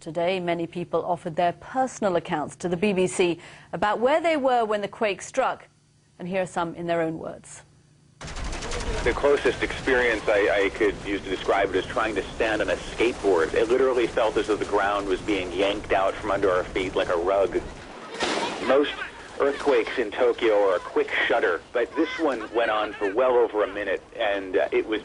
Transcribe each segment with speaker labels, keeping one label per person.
Speaker 1: Today, many people offered their personal accounts to the BBC about where they were when the quake struck. And here are some in their own words.
Speaker 2: The closest experience I could use to describe it is trying to stand on a skateboard. It literally felt as though the ground was being yanked out from under our feet like a rug. Most earthquakes in Tokyo are a quick shudder, but this one went on for well over a minute, and it was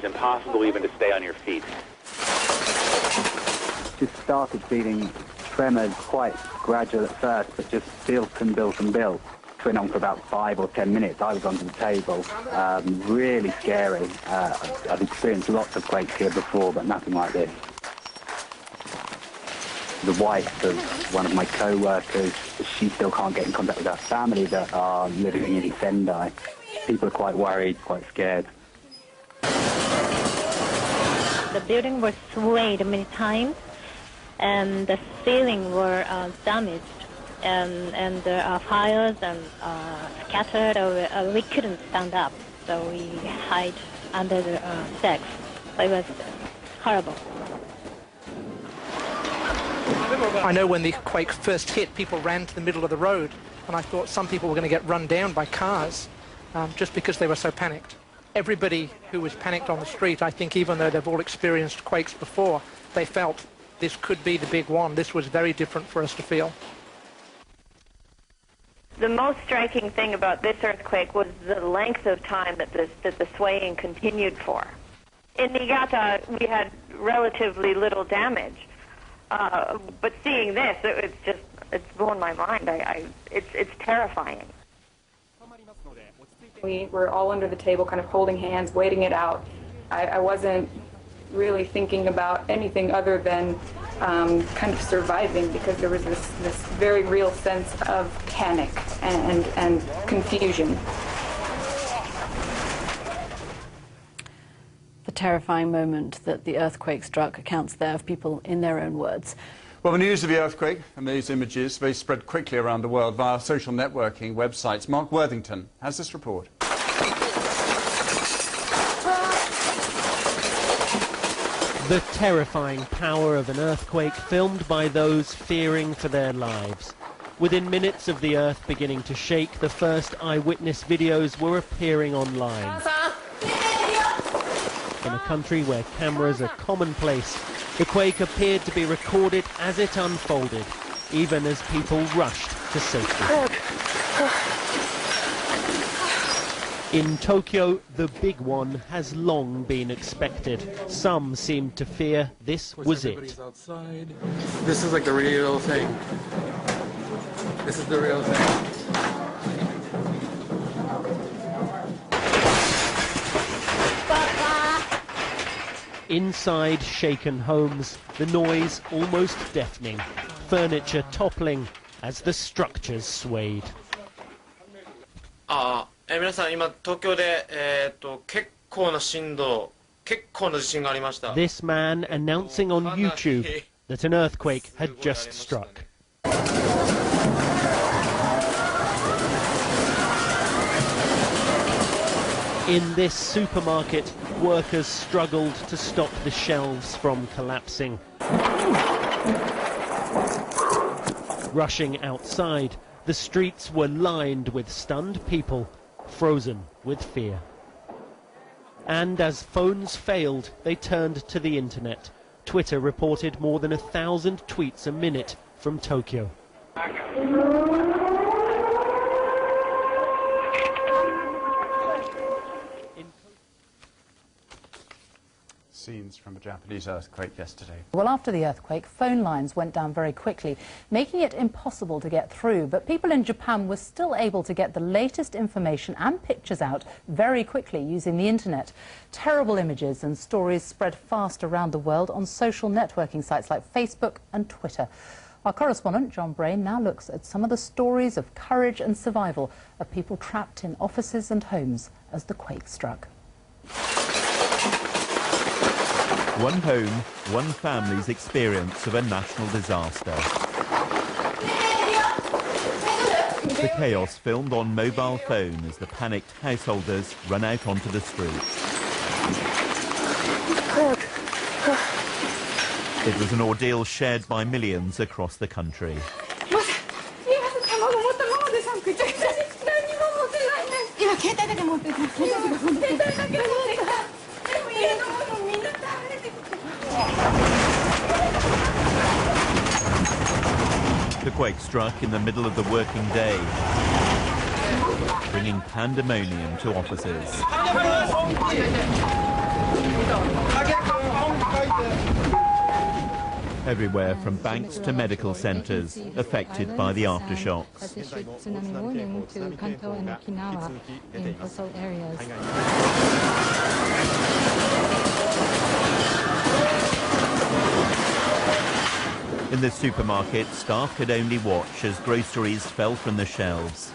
Speaker 2: impossible even to stay on your feet.
Speaker 3: Just started feeling tremors, quite gradual at first, but just built and built and built. It went on for about 5 or 10 minutes. I was under the table. Really scary. I've experienced lots of quakes here before, but nothing like this. The wife of one of my co-workers, she still can't get in contact with her family that are living in Sendai. People are quite worried, quite scared.
Speaker 4: The building was swayed many times, and the ceiling were damaged, and there are fires and scattered. We couldn't stand up, so we hid under the decks. It was horrible.
Speaker 5: I know when the quake first hit, people ran to the middle of the road, and I thought some people were going to get run down by cars just because they were so panicked. Everybody who was panicked on the street, I think, even though they've all experienced quakes before, they felt this could be the big one. This was very different for us to feel.
Speaker 6: The most striking thing about this earthquake was the length of time that the swaying continued for. In Niigata, we had relatively little damage, but seeing this, it's blown my mind. It's terrifying.
Speaker 7: We were all under the table, kind of holding hands, waiting it out. I wasn't really thinking about anything other than kind of surviving, because there was this very real sense of panic and confusion.
Speaker 1: The terrifying moment that the earthquake struck accounts there of people in their own words.
Speaker 8: Well, the news of the earthquake and these images, they spread quickly around the world via social networking websites. Mark Worthington has this report.
Speaker 9: The terrifying power of an earthquake filmed by those fearing for their lives. Within minutes of the earth beginning to shake, the first eyewitness videos were appearing online. In a country where cameras are commonplace, the quake appeared to be recorded as it unfolded, even as people rushed to safety. In Tokyo, the big one has long been expected. Some seem to fear this was it.
Speaker 10: Outside. This is like the real thing. This is the real thing.
Speaker 9: Inside shaken homes, the noise almost deafening, furniture toppling as the structures swayed.
Speaker 11: 皆さん今東京で結構な震動、結構な地震がありました。
Speaker 9: This man announcing on YouTube that an earthquake had just struck. In this supermarket, workers struggled to stop the shelves from collapsing. Rushing outside, the streets were lined with stunned people, frozen with fear. And as phones failed, they turned to the internet. Twitter reported more than 1,000 tweets a minute from Tokyo.
Speaker 8: Scenes from a Japanese earthquake yesterday.
Speaker 12: Well, after the earthquake, phone lines went down very quickly, making it impossible to get through. But people in Japan were still able to get the latest information and pictures out very quickly using the internet. Terrible images and stories spread fast around the world on social networking sites like Facebook and Twitter. Our correspondent, John Brain, now looks at some of the stories of courage and survival of people trapped in offices and homes as the quake struck.
Speaker 13: One home, one family's experience of a national disaster. The chaos filmed on mobile phone as the panicked householders run out onto the streets. It was an ordeal shared by millions across the country. The quake struck in the middle of the working day, bringing pandemonium to offices. Everywhere from banks to medical centres affected by the aftershocks.
Speaker 14: Tsunami warning to Kanto and Okinawa in coastal areas.
Speaker 13: In the supermarket, staff could only watch as groceries fell from the shelves.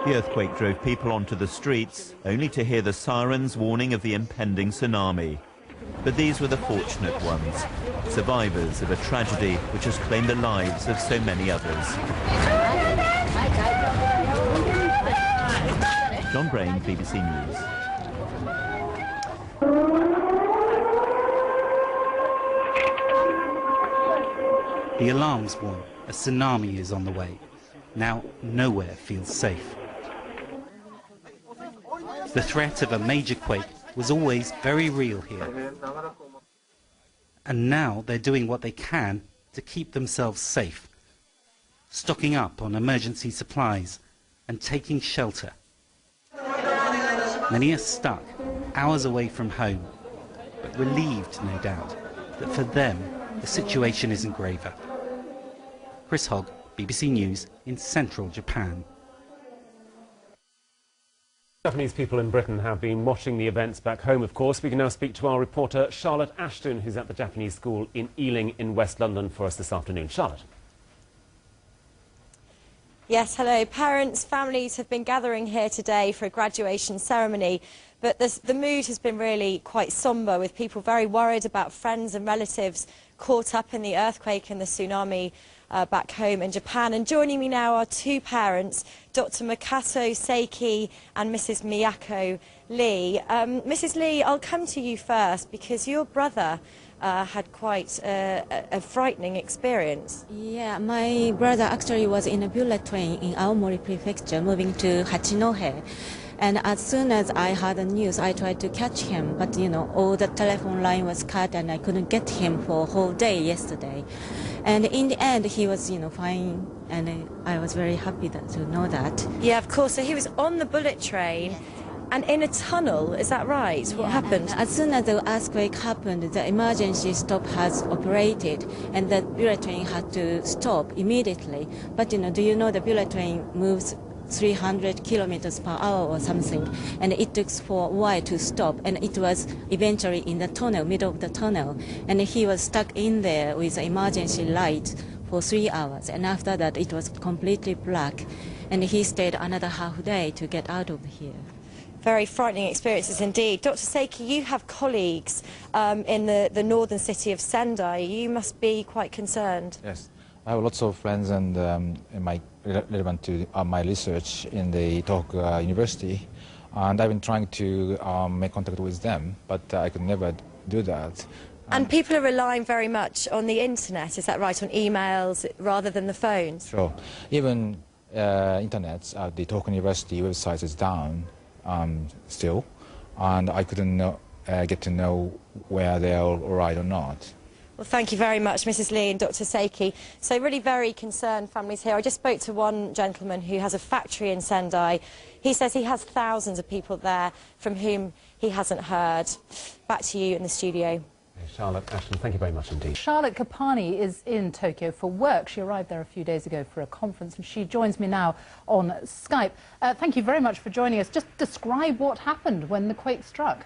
Speaker 13: The earthquake drove people onto the streets, only to hear the sirens warning of the impending tsunami. But these were the fortunate ones, survivors of a tragedy which has claimed the lives of so many others. John Brain, BBC News.
Speaker 15: The alarms warn a tsunami is on the way. Now nowhere feels safe. The threat of a major quake was always very real here. And now they're doing what they can to keep themselves safe, stocking up on emergency supplies and taking shelter. Many are stuck, hours away from home, but relieved, no doubt, that for them the situation isn't graver. Chris Hogg, BBC News in central Japan.
Speaker 16: Japanese people in Britain have been watching the events back home, of course. We can now speak to our reporter Charlotte Ashton, who's at the Japanese school in Ealing in West London for us this afternoon. Charlotte.
Speaker 17: Yes, hello. Parents, families have been gathering here today for a graduation ceremony, but the mood has been really quite sombre, with people very worried about friends and relatives caught up in the earthquake and the tsunami back home in Japan. And joining me now are two parents, Dr. Makoto Seiki and Mrs. Miyako Lee. Mrs. Lee, I'll come to you first because your brother had quite a frightening experience.
Speaker 14: Yeah, my brother actually was in a bullet train in Aomori Prefecture moving to Hachinohe. And as soon as I heard the news, I tried to catch him, but you know, all the telephone line was cut and I couldn't get him for a whole day yesterday. And in the end, he was, you know, fine, and I was very happy to know that.
Speaker 17: Yeah, of course. So he was on the bullet train and in a tunnel, is that right? What happened?
Speaker 14: As soon as the earthquake happened, the emergency stop has operated, and the bullet train had to stop immediately. But, you know, do you know the bullet train moves 300 kilometers per hour or something, and it took for a while to stop, and it was eventually in the tunnel, middle of the tunnel, and he was stuck in there with emergency light for 3 hours, and after that it was completely black, and he stayed another half day to get out of here.
Speaker 17: Very frightening experiences indeed. Dr. Seiki, you have colleagues in the northern city of Sendai. You must be quite concerned.
Speaker 18: Yes. I have lots of friends and relevant to my research in the Tohoku University, and I've been trying to make contact with them, but I could never do that.
Speaker 17: And people are relying very much on the internet, is that right, on emails rather than the phones?
Speaker 18: Sure. Even internet, the Tohoku University website is down still, and I couldn't get to know where they are all right or not.
Speaker 17: Well, thank you very much, Mrs. Lee and Dr. Seiki. So really very concerned families here. I just spoke to one gentleman who has a factory in Sendai. He says he has thousands of people there from whom he hasn't heard. Back to you in the studio.
Speaker 16: Charlotte Ashton, thank you very much indeed.
Speaker 12: Charlotte Kapani is in Tokyo for work. She arrived there a few days ago for a conference, and she joins me now on Skype. Thank you very much for joining us. Just describe what happened when the quake struck.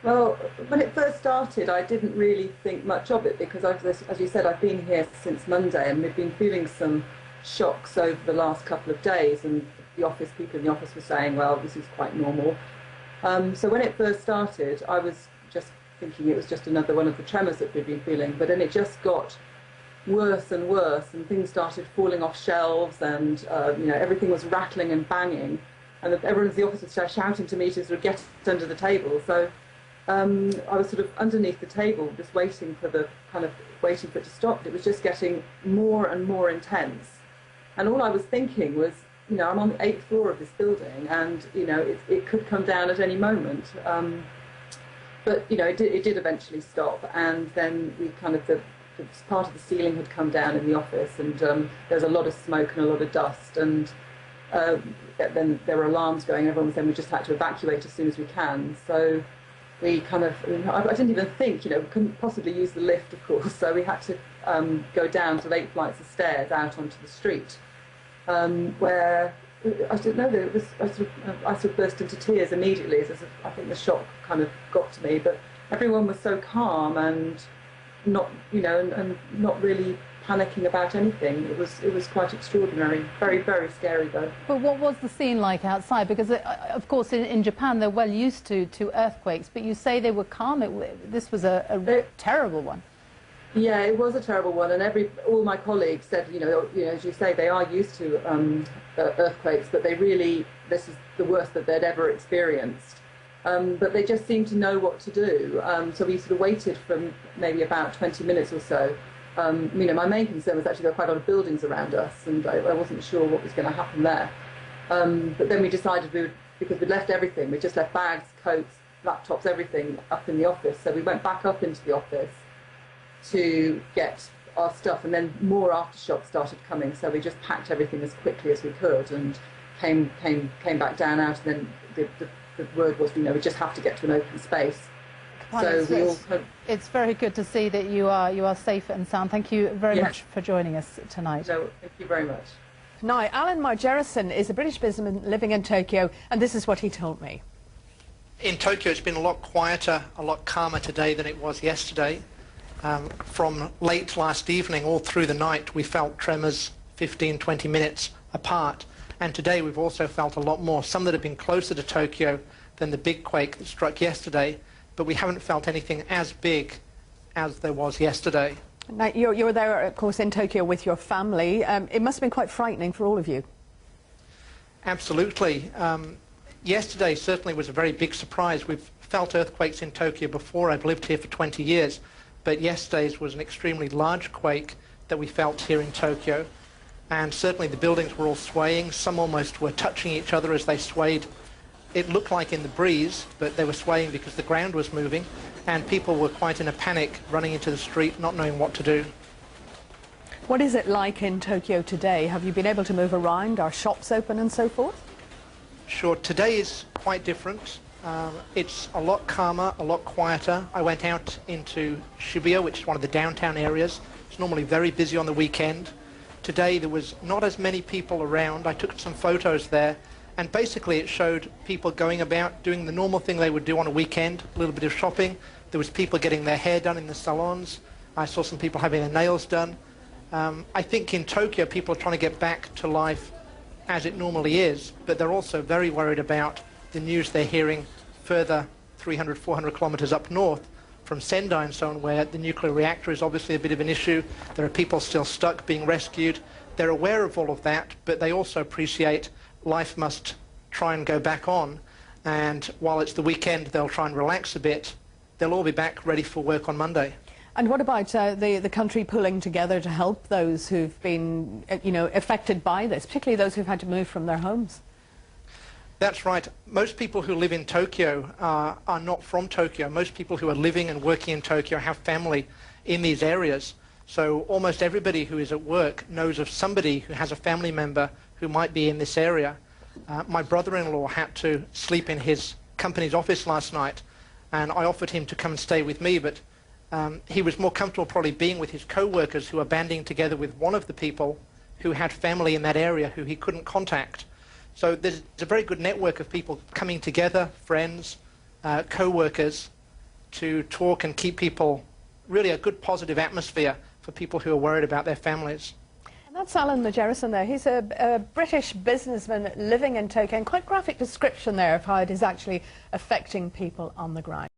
Speaker 19: Well, when it first started, I didn't really think much of it because, as you said, I've been here since Monday, and we've been feeling some shocks over the last couple of days, and the people in the office were saying, well, this is quite normal. So when it first started, I was just thinking it was just another one of the tremors that we've been feeling, but then it just got worse and worse, and things started falling off shelves, and you know, everything was rattling and banging, and everyone in the office was shouting to me to sort of get under the table. So I was sort of underneath the table, just waiting for it to stop. It was just getting more and more intense, and all I was thinking was, you know, I'm on the 8th floor of this building, and you know, it could come down at any moment. But you know, it did eventually stop, and then we kind of part of the ceiling had come down in the office, and there was a lot of smoke and a lot of dust, and then there were alarms going. Everyone was saying we just had to evacuate as soon as we can. So we kind of, I didn't even think, you know, we couldn't possibly use the lift, of course, so we had to go down to 8 flights of stairs out onto the street, where I didn't know, I sort of burst into tears immediately. I think the shock kind of got to me, but everyone was so calm and not, you know, and not really panicking about anything. It was quite extraordinary. Very, very scary though.
Speaker 12: But what was the scene like outside? Because of course in Japan they're well used to earthquakes, but you say they were calm. This was a terrible one.
Speaker 19: Yeah, it was a terrible one, and all my colleagues said, you know, as you say, they are used to earthquakes, but this is the worst that they'd ever experienced. But they just seemed to know what to do. So we sort of waited for maybe about 20 minutes or so. You know, my main concern was actually there were quite a lot of buildings around us, and I wasn't sure what was going to happen there. But then we decided because we'd left everything, we just left bags, coats, laptops, everything up in the office. So we went back up into the office to get our stuff, and then more aftershocks started coming. So we just packed everything as quickly as we could and came back down out, and then the word was, you know, we just have to get to an open space.
Speaker 12: So it's very good to see that you are safe and sound. Thank you very much for joining us tonight.
Speaker 19: No, thank you very much.
Speaker 20: Now, Alan Margerison is a British businessman living in Tokyo, and this is what he told me.
Speaker 5: In Tokyo, it's been a lot quieter, a lot calmer today than it was yesterday. From late last evening all through the night, we felt tremors 15, 20 minutes apart. And today we've also felt a lot more, some that have been closer to Tokyo than the big quake that struck yesterday, but we haven't felt anything as big as there was yesterday.
Speaker 20: Now, you're there, of course, in Tokyo with your family. It must have been quite frightening for all of you.
Speaker 5: Absolutely. Yesterday certainly was a very big surprise. We've felt earthquakes in Tokyo before. I've lived here for 20 years. But yesterday's was an extremely large quake that we felt here in Tokyo. And certainly the buildings were all swaying. Some almost were touching each other as they swayed. It looked like in the breeze, but they were swaying because the ground was moving. And people were quite in a panic, running into the street, not knowing what to do.
Speaker 20: What is it like in Tokyo today? Have you been able to move around? Are shops open and so forth?
Speaker 5: Sure. Today is quite different. It's a lot calmer, a lot quieter. I went out into Shibuya, which is one of the downtown areas. It's normally very busy on the weekend. Today there was not as many people around. I took some photos there, and basically it showed people going about doing the normal thing they would do on a weekend, a little bit of shopping. There was people getting their hair done in the salons. I saw some people having their nails done. I think in Tokyo people are trying to get back to life as it normally is, but they're also very worried about the news they're hearing further 300, 400 kilometers up north from Sendai and so on, where the nuclear reactor is obviously a bit of an issue. There are people still stuck being rescued. They're aware of all of that, but they also appreciate life must try and go back on. And while it's the weekend, they'll try and relax a bit. They'll all be back ready for work on Monday.
Speaker 20: And what about the country pulling together to help those who've been, you know, affected by this, particularly those who've had to move from their homes?
Speaker 5: That's right. Most people who live in Tokyo are not from Tokyo. Most people who are living and working in Tokyo have family in these areas. So almost everybody who is at work knows of somebody who has a family member who might be in this area. My brother-in-law had to sleep in his company's office last night, and I offered him to come and stay with me, but he was more comfortable probably being with his co-workers who are banding together with one of the people who had family in that area who he couldn't contact. So there's a very good network of people coming together, friends, co-workers, to talk and keep people, really a good positive atmosphere for people who are worried about their families.
Speaker 20: And that's Alan Margerison there. He's a British businessman living in Tokyo, and quite graphic description there of how it is actually affecting people on the ground.